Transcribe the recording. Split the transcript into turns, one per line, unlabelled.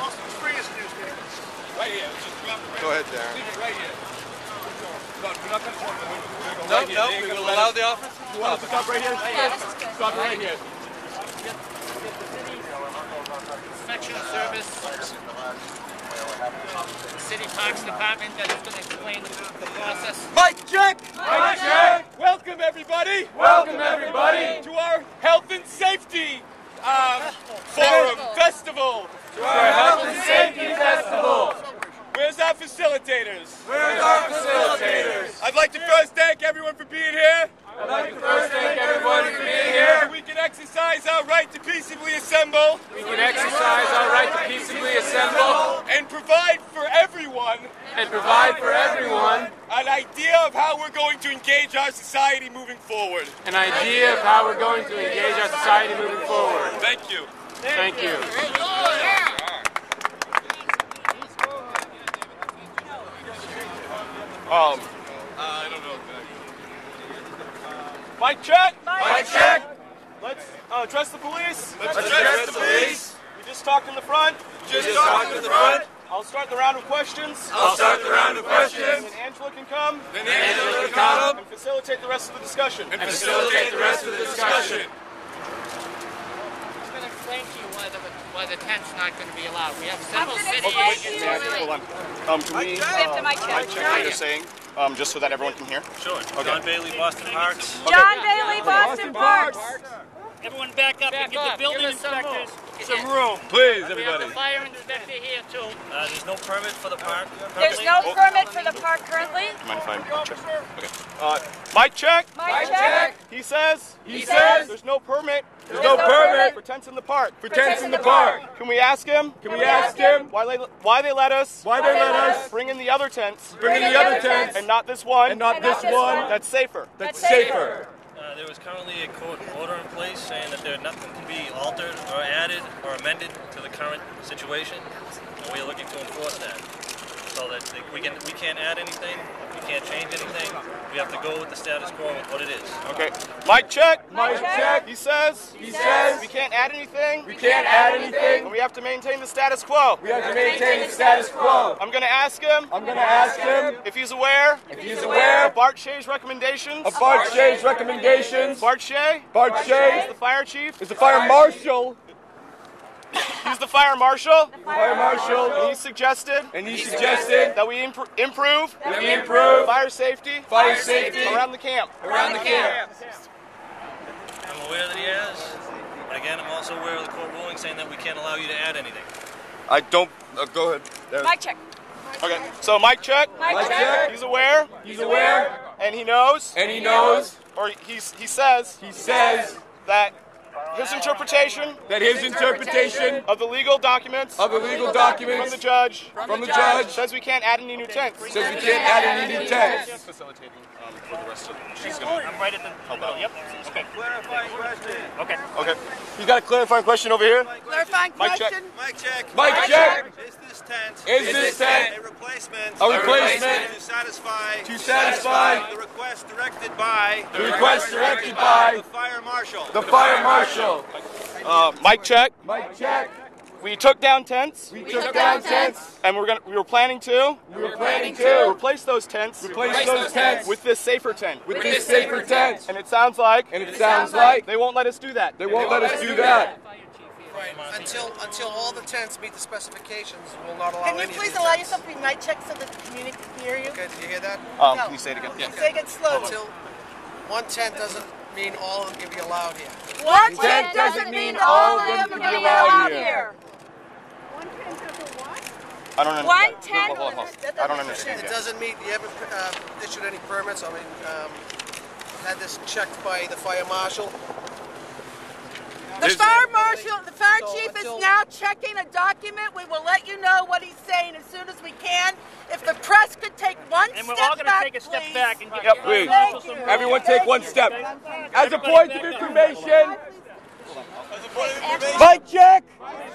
Boston's freest newspaper.
Right here.
Go ahead, Darren.
Leave it right here. We're not going to talk.
No, we will allow the office.
You want us to stop right here?
Yeah, this is good.
Stop right here.
Inspection service, the city parks department that is going to explain the process.
Mic check!
Mic check! Welcome everybody! Welcome everybody to our health and safety forum festival.
To our Health and Safety Festival.
Where's our facilitators?
Where's our facilitators?
I'd like to first thank everyone for being here.
I'd like to first thank everyone for being here.
We can exercise our right to peaceably assemble.
We can exercise our right to peaceably assemble.
And provide for everyone an idea of how we're going to engage our society moving forward.
An idea of how we're going to engage our society moving forward.
Thank you.
Thank you.
I don't know. Mic check.
Mic check.
Let's address the police.
Let's address the police.
We just talked in the front.
Just talk to the front.
I'll start the round of questions.
I'll start the round of questions.
And Angela can come.
Then Angela can come.
And facilitate the rest of the discussion.
And facilitate the rest of the discussion.
I'm going to explain to you why the tent's not going to be allowed. We have several
gonna
city
explain
agents.
to you.
Hold on. Can we
We have to mic check.
check what you're saying, just so that everyone can hear?
Sure. John Bailey, Boston Parks.
John Bailey, Boston Parks.
Everyone back up and give the building
Give us some
inspectors
room.
some room.
Please,
We have
everybody.
the fire inspector here too.
There's no permit for the park.
There's no permit for the park currently.
Mind if I check?
Mic check.
Mic check.
He says.
He says.
There's no permit.
There's no permit
For tents in the park.
for tents in the park.
Can we ask him?
Can we ask him
Why they let us
why they let us
bring in the other tents
bring in the other tents
and not this one
and not this one
that's safer?
that's safer?
There was currently a court order in place saying that nothing can be altered or added or amended to the current situation, and we are looking to enforce that. So that we can't add anything, we can't change anything. We have to go with the status quo with what it is.
Okay. Mic check.
Mic check.
He says.
He says
We can't add anything.
we can't add anything.
And we have to maintain the status quo.
We have to maintain the status quo.
I'm going to ask him
I'm going to ask him
if he's aware
if he's aware
of Bart Shea's recommendations.
of Bart Shea's recommendations.
Bart Shea
Bart Shea
the fire chief.
is the fire marshal.
He's the fire marshal.
Fire marshal.
And he suggested
And he suggested
that we improve
that we improve
fire safety
fire safety
around the camp.
around the camp.
I'm aware that he has, but again, I'm also aware of the court ruling saying that we can't allow you to add anything.
I don't. Go ahead.
Mic check.
Okay. So mic check.
Mic check.
He's aware
He's aware
and he knows,
and he knows.
or he says
He says
that his interpretation
that his interpretation
of the legal documents
of the legal
from
documents
the judge
from the judge
says we can't add any new tents.
says we can't add any new tents.
Facilitating for the rest of she's
I'm right at the middle. Yep. Okay.
Clarifying question.
Okay.
Okay. You got a clarifying question over here?
Clarifying
Mic check.
question.
Mic check.
Mic check.
Is this tent
Is this tent
a replacement
a replacement
to satisfy
to satisfy
the request directed by
the request directed by
the fire marshal?
the fire marshal?
Mic check.
Mic check.
We took down tents,
We took down tents.
and we were planning to
We were planning to
replace those tents
replace those tents
with this safer tent.
with this safer tent.
And it sounds like
And it sounds like
they won't let us do that.
they won't let us do that.
Right. Until all the tents meet the specifications, we'll not allow
Can you
any
please
of the
allow
tents.
yourself to be mic check so that the community can hear you?
Okay, did you hear that?
Can you say it again?
Say it slowly.
Until one tent doesn't mean all of them can be allowed here.
One
tent doesn't mean all of them can be allowed here.
I don't understand.
One tent.
Hold on. I don't understand.
It doesn't meet, you haven't issued any permits, I mean, had this checked by the fire marshal.
The fire marshal, the fire
So
chief is
until-
now checking a document. We will let you know what he's saying as soon as we can. If the press could take one
And we're
step
all going to
back,
take a step
please.
back and give
Yep,
the
please.
fire marshal some room.
Everyone take one step. As a point of information, mic check.